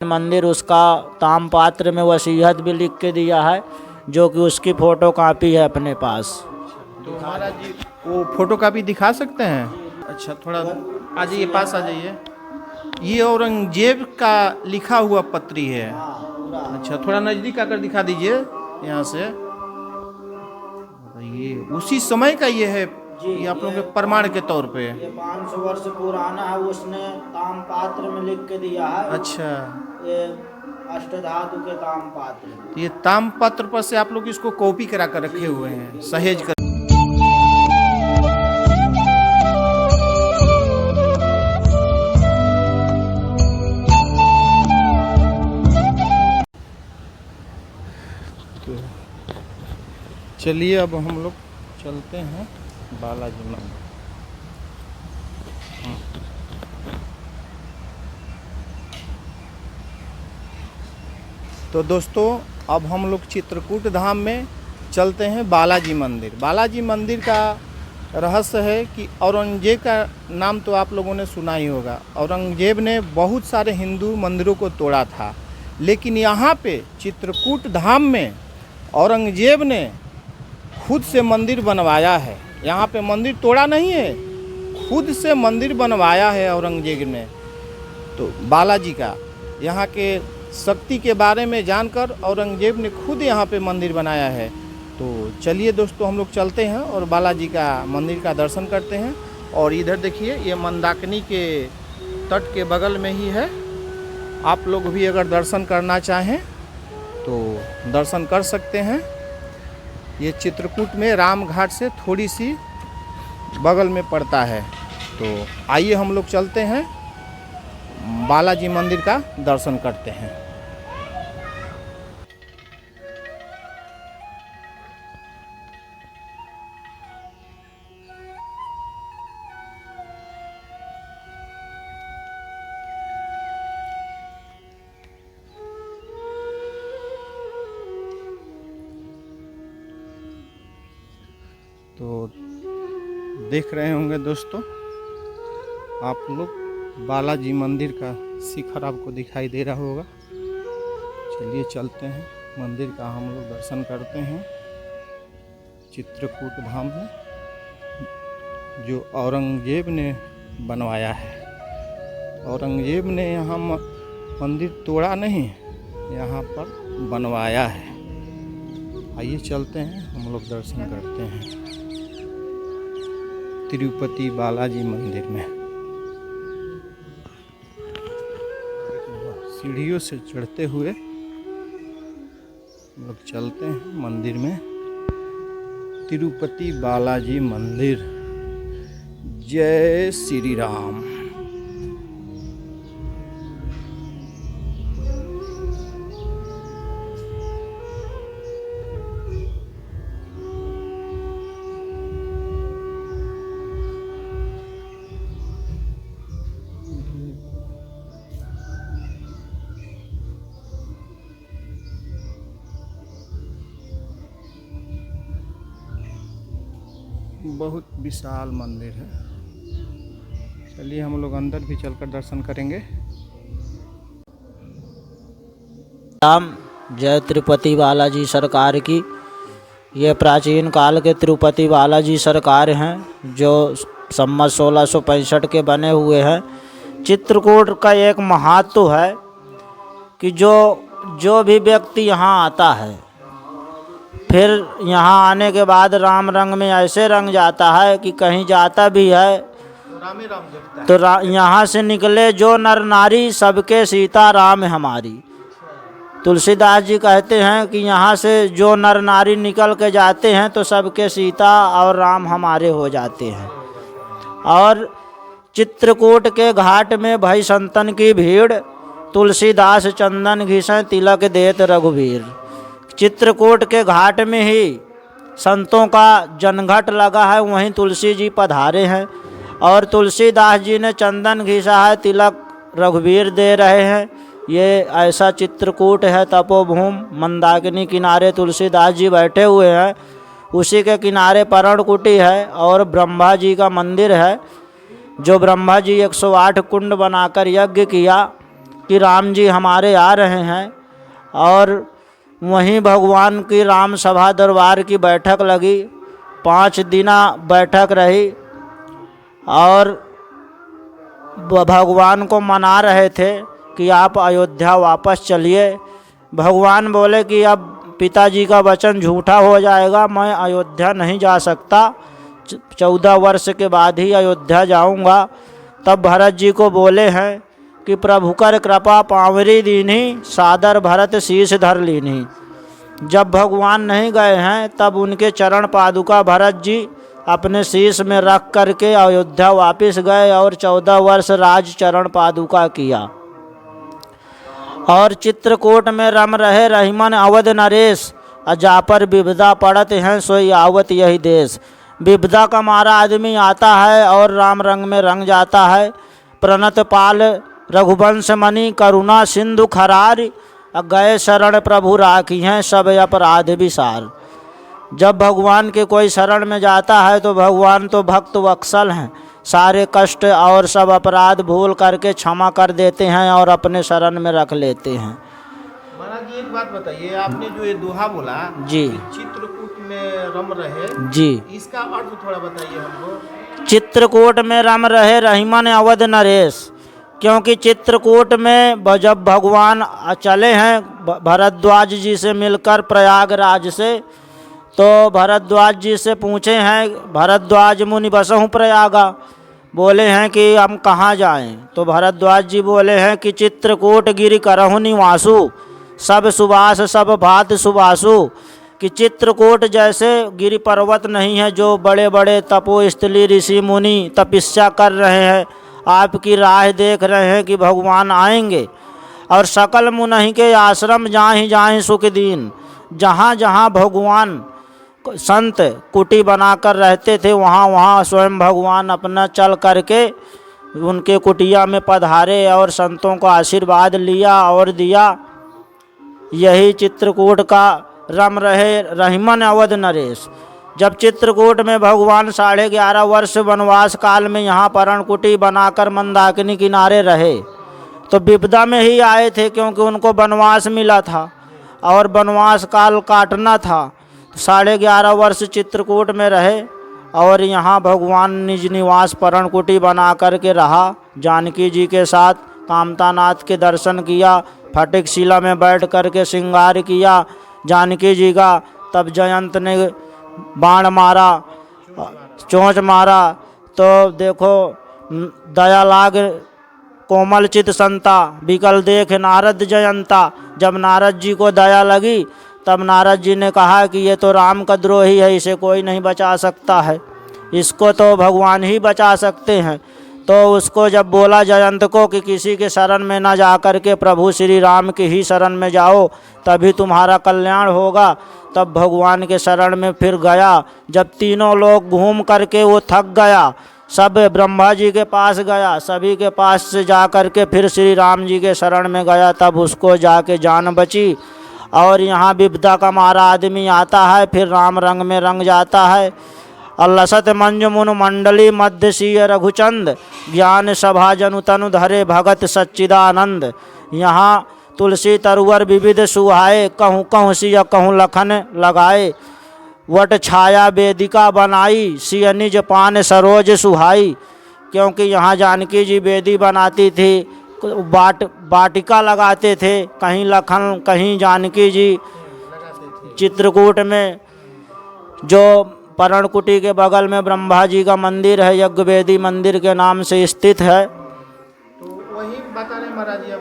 मंदिर उसका ताम्रपात्र में वसीयत भी लिख के दिया है, जो कि उसकी फ़ोटो कापी है अपने पास। तो महाराज जी वो फोटो कापी दिखा सकते हैं? अच्छा, थोड़ा आ जाइए, पास आ जाइए। ये औरंगजेब का लिखा हुआ पत्री है। अच्छा, थोड़ा नज़दीक आकर दिखा दीजिए यहाँ से। ये उसी समय का ये है जी, ये आप लोगों के प्रमाण के तौर पे। ये 500 वर्ष पुराना है, उसने ताम्रपात्र में लिख के दिया है। अच्छा, ये अष्टधातु के ताम्रपात्र। तो ये ताम्रपत्र पर से आप लोग इसको कॉपी करा कर रखे हुए हैं, सहेज कर। तो चलिए अब हम लोग चलते हैं बालाजी मंदिर। तो दोस्तों अब हम लोग चित्रकूट धाम में चलते हैं बालाजी मंदिर। बालाजी मंदिर का रहस्य है कि औरंगजेब का नाम तो आप लोगों ने सुना ही होगा। औरंगजेब ने बहुत सारे हिंदू मंदिरों को तोड़ा था, लेकिन यहाँ पे चित्रकूट धाम में औरंगजेब ने खुद से मंदिर बनवाया है। यहाँ पे मंदिर तोड़ा नहीं है, खुद से मंदिर बनवाया है औरंगजेब ने। तो बालाजी का यहाँ के शक्ति के बारे में जानकर औरंगजेब ने खुद यहाँ पे मंदिर बनाया है। तो चलिए दोस्तों हम लोग चलते हैं और बालाजी का मंदिर का दर्शन करते हैं। और इधर देखिए, ये मंदाकिनी के तट के बगल में ही है। आप लोग भी अगर दर्शन करना चाहें तो दर्शन कर सकते हैं। ये चित्रकूट में रामघाट से थोड़ी सी बगल में पड़ता है। तो आइए हम लोग चलते हैं, बालाजी मंदिर का दर्शन करते हैं। तो देख रहे होंगे दोस्तों आप लोग, बालाजी मंदिर का शिखर आपको दिखाई दे रहा होगा। चलिए चलते हैं मंदिर का, हम लोग दर्शन करते हैं। चित्रकूट धाम में जो औरंगजेब ने बनवाया है। औरंगजेब ने यहाँ मंदिर तोड़ा नहीं, यहाँ पर बनवाया है। आइए चलते हैं, हम लोग दर्शन करते हैं तिरुपति बालाजी मंदिर में। सीढ़ियों से चढ़ते हुए हम लोग चलते हैं मंदिर में। तिरुपति बालाजी मंदिर। जय श्री राम। बहुत विशाल मंदिर है। चलिए हम लोग अंदर भी चलकर दर्शन करेंगे। राम जय तिरुपति बालाजी सरकार की। ये प्राचीन काल के तिरुपति बालाजी सरकार हैं, जो संवत 1665 के बने हुए हैं। चित्रकूट का एक महत्व है कि जो भी व्यक्ति यहाँ आता है, फिर यहाँ आने के बाद राम रंग में ऐसे रंग जाता है कि कहीं जाता भी है तो यहाँ से निकले जो नर नारी, सबके सीता राम हमारी। तुलसीदास जी कहते हैं कि यहाँ से जो नर नारी निकल के जाते हैं तो सबके सीता और राम हमारे हो जाते हैं। और चित्रकूट के घाट में भई संतन की भीड़, तुलसीदास चंदन घिसें तिलक देत रघुवीर। चित्रकूट के घाट में ही संतों का जनघट लगा है, वहीं तुलसी जी पधारे हैं और तुलसीदास जी ने चंदन घिसा है, तिलक रघुवीर दे रहे हैं। ये ऐसा चित्रकूट है, तपोभूमि। मंदाकिनी किनारे तुलसीदास जी बैठे हुए हैं, उसी के किनारे पर्णकुटी है और ब्रह्मा जी का मंदिर है। जो ब्रह्मा जी 108 कुंड बनाकर यज्ञ किया कि राम जी हमारे आ रहे हैं। और वहीं भगवान की राम सभा दरबार की बैठक लगी, 5 दिना बैठक रही और भगवान को मना रहे थे कि आप अयोध्या वापस चलिए। भगवान बोले कि अब पिताजी का वचन झूठा हो जाएगा, मैं अयोध्या नहीं जा सकता, 14 वर्ष के बाद ही अयोध्या जाऊंगा। तब भरत जी को बोले हैं कि प्रभु कर कृपा पावरी दीनी, सादर भरत शीश धर लीनी। जब भगवान नहीं गए हैं तब उनके चरण पादुका भरत जी अपने शीश में रख करके अयोध्या वापस गए और 14 वर्ष राज चरण पादुका किया। और चित्रकूट में रम रहे रहीमन अवध नरेश, अजापर विपदा पड़त हैं सोई आवत यही देश। विपदा का मारा आदमी आता है और राम रंग में रंग जाता है। प्रणत पाल रघुवंश मणि करुणा सिंधु खरार, गए शरण प्रभु राखी हैं सब अपराध विसार। जब भगवान के कोई शरण में जाता है तो भगवान तो भक्त वत्सल हैं, सारे कष्ट और सब अपराध भूल करके क्षमा कर देते हैं और अपने शरण में रख लेते हैं। महाराज जी एक बात बताइए, आपने जो ये दोहा बोला जी, चित्रकूट में रम रहे जी, इसका अर्थ थोड़ा बताइए हमको। चित्रकूट में रम रहे रहीमन अवध नरेश, क्योंकि चित्रकूट में जब भगवान चले हैं भरद्वाज जी से मिलकर प्रयागराज से, तो भरद्वाज जी से पूछे हैं, भरद्वाज मुनि बसहु प्रयागा, बोले हैं कि हम कहाँ जाएं। तो भरद्वाज जी बोले हैं कि चित्रकूट गिरि करहु निवासु, सब सुबास सब भात सुबासु। कि चित्रकूट जैसे गिरि पर्वत नहीं है जो बड़े बड़े तपोस्थली ऋषि मुनि तपस्या कर रहे हैं, आपकी राह देख रहे हैं कि भगवान आएंगे। और सकल मुनि के आश्रम जाहि जाहि सुख दीन, जहाँ जहाँ भगवान संत कुटी बनाकर रहते थे वहाँ वहाँ स्वयं भगवान अपना चल करके उनके कुटिया में पधारे और संतों को आशीर्वाद लिया और दिया। यही चित्रकूट का रम रहे रहीमन अवध नरेश। जब चित्रकूट में भगवान 11.5 वर्ष वनवास काल में यहाँ पर्णकुटी बनाकर मंदाकिनी किनारे रहे, तो विपदा में ही आए थे क्योंकि उनको वनवास मिला था और वनवास काल काटना था। 11.5 वर्ष चित्रकूट में रहे और यहाँ भगवान निज निवास पर्णकुटी बना करके रहा। जानकी जी के साथ कामतानाथ के दर्शन किया, फटिक शिला में बैठ करके श्रृंगार किया जानकी जी का। तब जयंत ने बाण मारा, चोंच मारा, तो देखो दया लाग कोमल चित संता, बिकल देख नारद जयंता। जब नारद जी को दया लगी तब नारद जी ने कहा कि ये तो राम का द्रोही है, इसे कोई नहीं बचा सकता है, इसको तो भगवान ही बचा सकते हैं। तो उसको जब बोला जयंत को कि किसी के शरण में ना जा कर के प्रभु श्री राम के ही शरण में जाओ तभी तुम्हारा कल्याण होगा, तब भगवान के शरण में फिर गया। जब तीनों लोग घूम करके वो थक गया, सब ब्रह्मा जी के पास गया, सभी के पास से जा कर के फिर श्री राम जी के शरण में गया, तब उसको जाके जान बची। और यहाँ विपदा का मारा आदमी आता है फिर राम रंग में रंग जाता है। अल्लसत मंज मुन मंडली मध्य सीय रघुचंद, ज्ञान सभा जनु तनु धरे भगत सच्चिदानंद। यहाँ तुलसी तरुवर विविध सुहाए, कहूँ कहूँ सिय कहूँ लखन लगाए। वट छाया वेदिका बनाई, सिय निज पान सरोज सुहाई। क्योंकि यहाँ जानकी जी वेदी बनाती थी, वाटिका लगाते थे, कहीं लखन कहीं जानकी जी। चित्रकूट में जो पर्णकुटी के बगल में ब्रह्मा जी का मंदिर है, यज्ञवेदी मंदिर के नाम से स्थित है। तो वही बता रहे महाराज जी, अब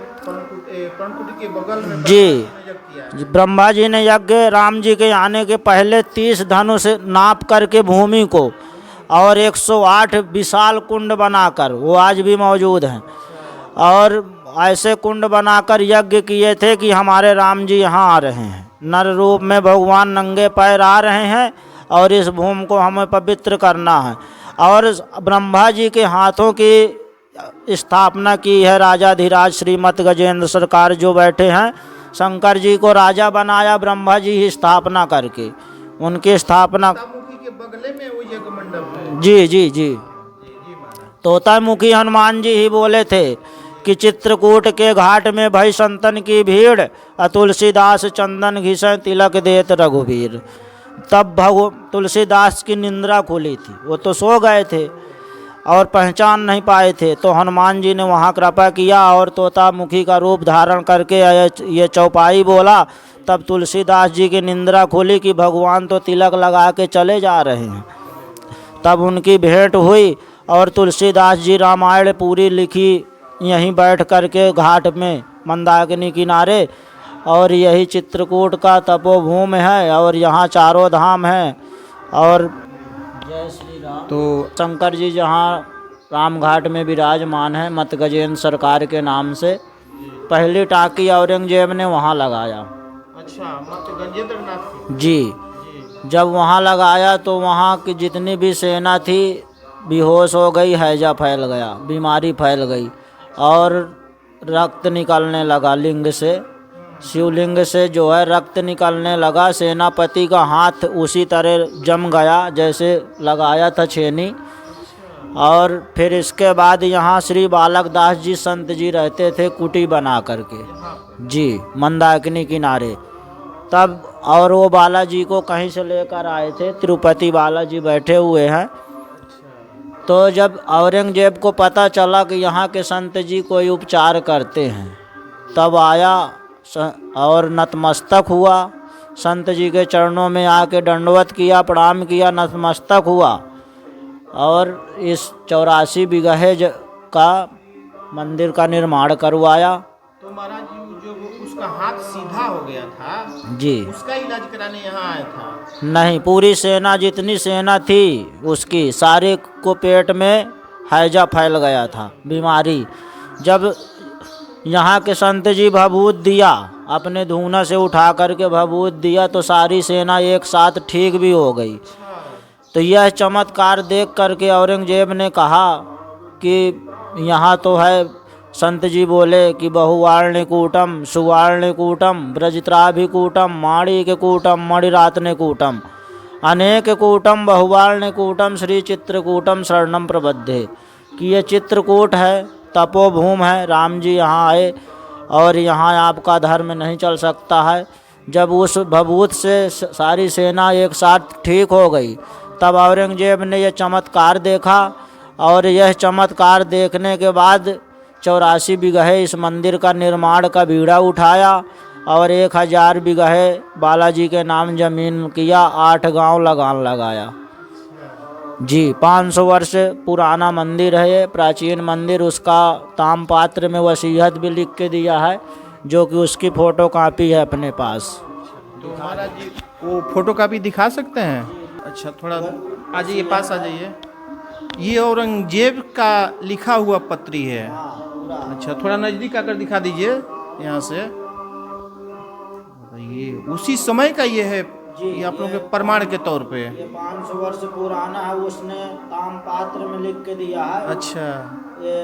पर्णकुटी के बगल में जी ब्रह्मा जी ने यज्ञ राम जी के आने के पहले 30 धनुष नाप करके भूमि को और 108 विशाल कुंड बनाकर, वो आज भी मौजूद हैं, और ऐसे कुंड बनाकर यज्ञ किए थे कि हमारे राम जी यहाँ आ रहे हैं, नर रूप में भगवान नंगे पैर आ रहे हैं और इस भूमि को हमें पवित्र करना है। और ब्रह्मा जी के हाथों की स्थापना की है राजाधिराज श्रीमद गजेंद्र सरकार जो बैठे हैं। शंकर जी को राजा बनाया ब्रह्मा जी ही स्थापना करके, उनकी स्थापना के बगले में वो यज्ञ मंडप है। जी जी जी, तोतामुखी हनुमान जी ही बोले थे कि चित्रकूट के घाट में भई संतन की भीड़, तुलसीदास चंदन घिसै तिलक देत रघुवीर। तब तुलसीदास की निंद्रा खुली थी, वो तो सो गए थे और पहचान नहीं पाए थे। तो हनुमान जी ने वहाँ कृपा किया और तोता मुखी का रूप धारण करके ये चौपाई बोला। तब तुलसीदास जी की निंद्रा खुली कि भगवान तो तिलक लगा के चले जा रहे हैं। तब उनकी भेंट हुई और तुलसीदास जी रामायण पूरी लिखी यहीं बैठ करके घाट में मंदाकिनी किनारे। और यही चित्रकूट का तपोभूमि है और यहाँ चारों धाम हैं। और जय श्री राम। तो शंकर जी जहाँ रामघाट में विराजमान है मत गजेंद्र सरकार के नाम से, पहली टाँकी औरंगजेब ने वहाँ लगाया। अच्छा, मत गजेंद्र नाथ जी, जब वहाँ लगाया तो वहाँ की जितनी भी सेना थी बेहोश हो गई, हैजा फैल गया, बीमारी फैल गई और रक्त निकलने लगा लिंग से, शिवलिंग से जो है रक्त निकलने लगा। सेनापति का हाथ उसी तरह जम गया जैसे लगाया था छेनी। और फिर इसके बाद यहाँ श्री बालक दास जी संत जी रहते थे कुटी बना करके जी, मंदाकिनी किनारे। तब और वो बालाजी को कहीं से लेकर आए थे, तिरुपति बालाजी बैठे हुए हैं। तो जब औरंगजेब को पता चला कि यहाँ के संत जी कोई उपचार करते हैं, तब आया और नतमस्तक हुआ, संत जी के चरणों में आके दंडवत किया, प्रणाम किया, नतमस्तक हुआ और इस 84 बीघे का मंदिर का निर्माण करवाया। तो महाराज जी जो उसका हाथ सीधा हो गया था जी, उसका इलाज कराने यहाँ आया था? नहीं, पूरी सेना जितनी सेना थी उसकी सारे को पेट में हैजा फैल गया था, बीमारी। जब यहाँ के संत जी भभूत दिया, अपने धूना से उठा करके भभूत दिया तो सारी सेना एक साथ ठीक भी हो गई। तो यह चमत्कार देख करके औरंगजेब ने कहा कि यहाँ तो है, संत जी बोले कि बहुवार्णिकूटम सुवार्णिकूटम ब्रजत्राभिकूटम माणिक्यकूटम मणिरात्नकूटम अनेक कूटम बहुवार्णिकूटम श्री चित्रकूटम शरणम प्रबद्धे। कि ये चित्रकूट है, तपोभूमि है, राम जी यहाँ आए और यहाँ आपका धर्म नहीं चल सकता है। जब उस भभूत से सारी सेना एक साथ ठीक हो गई तब औरंगजेब ने यह चमत्कार देखा और यह चमत्कार देखने के बाद 84 बीघे इस मंदिर का निर्माण का बीड़ा उठाया और 1000 बीघे बालाजी के नाम जमीन किया, 8 गांव लगाया जी। 500 वर्ष पुराना मंदिर है ये, प्राचीन मंदिर। उसका तामपात्र में वसीयत भी लिख के दिया है जो कि उसकी फ़ोटो कापी है अपने पास। तो महाराज जी वो फोटो कापी दिखा सकते हैं? अच्छा, थोड़ा आ जाइए, पास आ जाइए। ये औरंगजेब का लिखा हुआ पत्री है। अच्छा, थोड़ा नज़दीक आकर दिखा दीजिए यहाँ से। ये उसी समय का ये है, ये आप लोगों के प्रमाण के तौर पे। ये 500 वर्ष पुराना है, उसने तामपात्र में लिख के दिया है। अच्छा, ये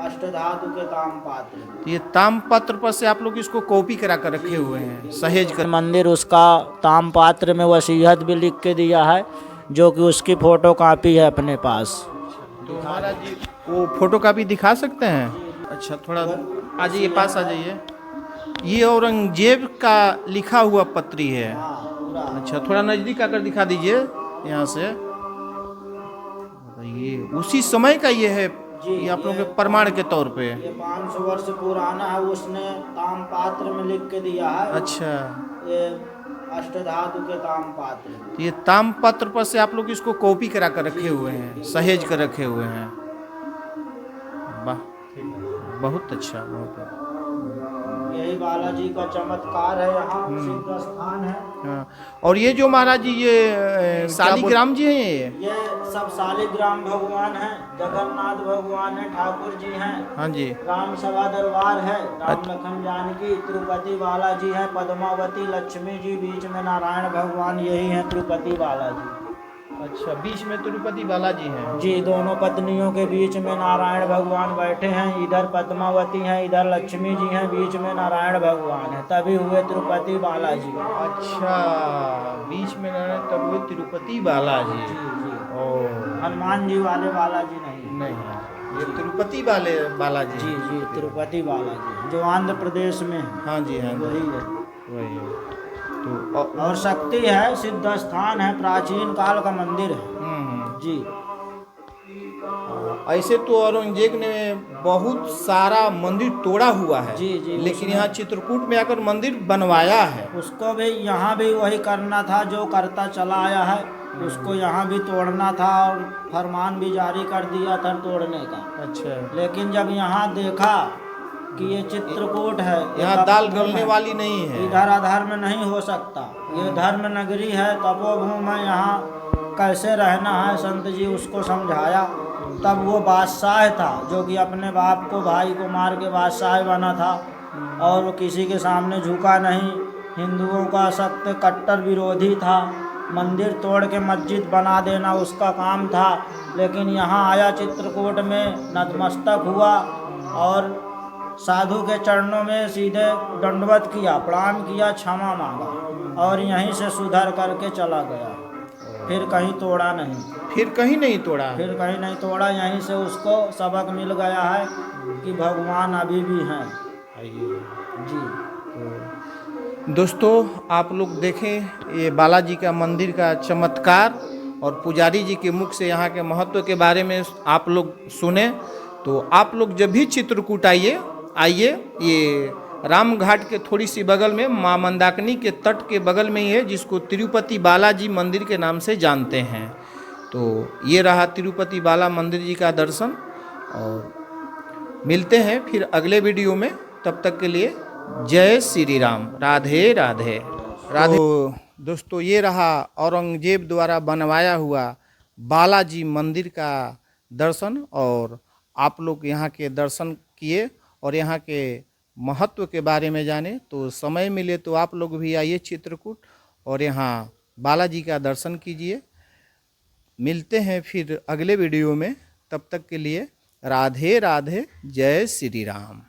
अष्टधातु के तामपात्र। ये तामपत्र पर से आप लोग इसको कॉपी करा कर रखे हुए हैं, सहेज कर। मंदिर उसका तामपात्र में वसीयत भी लिख के दिया है जो कि उसकी फ़ोटो कापी है अपने पास। तो महाराज जी वो फोटो कापी दिखा सकते हैं? अच्छा, थोड़ा आ जाइए, पास आ जाइए। ये औरंगजेब का लिखा हुआ पत्री है। अच्छा, थोड़ा नज़दीक आकर दिखा दीजिए यहाँ से। ये उसी समय का ये है, ये आप लोगों के प्रमाण के तौर पे। ये 500 वर्ष पुराना है, उसने तामपात्र में लिख के दिया है। अच्छा, ये अष्टधातु के तामपात्र। ये तामपत्र पर से आप लोग इसको कॉपी करा कर रखे हुए हैं, सहेज कर रखे हुए हैं। वाह, बहुत अच्छा, बहुत अच्छा। यही बालाजी का चमत्कार है, यहाँ सिद्ध स्थान है। हाँ, और ये जो महाराज जी ये शालिग्राम जी हैं, ये सब शालिग्राम भगवान हैं, जगन्नाथ भगवान है, ठाकुर जी हैं। हाँ जी, राम सभा दरबार है, राम लखन जानकी, तिरुपति बालाजी हैं, पद्मावती लक्ष्मी जी, बीच में नारायण भगवान, यही हैं तिरुपति बालाजी। अच्छा, बीच में तिरुपति बालाजी हैं जी, दोनों पत्नियों के बीच में नारायण भगवान बैठे हैं, इधर पद्मावती हैं, इधर लक्ष्मी जी हैं, बीच में नारायण भगवान है, तभी हुए तिरुपति बालाजी। अच्छा, बीच में नारायण, तब हुए तिरुपति बालाजी। जी जी, ओ, हनुमान जी वाले बालाजी नहीं। नहीं, ये तिरुपति वाले बालाजी जी जी, तिरुपति बालाजी जो आंध्र प्रदेश में है, हाँ जी हाँ वही है। वही है। तो और शक्ति है, सिद्ध स्थान है, प्राचीन काल का मंदिर है जी। ऐसे तो औरंगजेब ने बहुत सारा मंदिर तोड़ा हुआ है जी जी, लेकिन यहाँ चित्रकूट में आकर मंदिर बनवाया है। उसको भी यहाँ भी वही करना था जो करता चला आया है, उसको यहाँ भी तोड़ना था और फरमान भी जारी कर दिया था तोड़ने का। अच्छा, लेकिन जब यहाँ देखा कि ये चित्रकूट है, यहाँ दाल गलने वाली नहीं है, इधर अधर्म नहीं हो सकता, ये धर्म नगरी है, तपोभूमि है, यहाँ कैसे रहना है, संत जी उसको समझाया। तब वो बादशाह था जो कि अपने बाप को भाई को मार के बादशाह बना था और वो किसी के सामने झुका नहीं, हिंदुओं का सख्त कट्टर विरोधी था, मंदिर तोड़ के मस्जिद बना देना उसका काम था। लेकिन यहाँ आया चित्रकूट में, नतमस्तक हुआ और साधु के चरणों में सीधे दंडवत किया, प्रणाम किया, क्षमा मांगा और यहीं से सुधर करके चला गया। फिर कहीं तोड़ा नहीं, फिर कहीं नहीं तोड़ा, फिर कहीं नहीं तोड़ा। यहीं से उसको सबक मिल गया है कि भगवान अभी भी हैं जी। दोस्तों आप लोग देखें ये बालाजी का मंदिर का चमत्कार और पुजारी जी के मुख से यहाँ के महत्व के बारे में आप लोग सुने। तो आप लोग जब भी चित्रकूट आइए, ये राम घाट के थोड़ी सी बगल में माँ मंदाकिनी के तट के बगल में ही है, जिसको तिरुपति बालाजी मंदिर के नाम से जानते हैं। तो ये रहा तिरुपति बाला मंदिर जी का दर्शन, और मिलते हैं फिर अगले वीडियो में। तब तक के लिए जय श्री राम, राधे राधे राधे। तो दोस्तों ये रहा औरंगजेब द्वारा बनवाया हुआ बालाजी मंदिर का दर्शन, और आप लोग यहाँ के दर्शन किए और यहाँ के महत्व के बारे में जाने। तो समय मिले तो आप लोग भी आइए चित्रकूट और यहाँ बालाजी का दर्शन कीजिए। मिलते हैं फिर अगले वीडियो में, तब तक के लिए राधे राधे, जय श्री राम।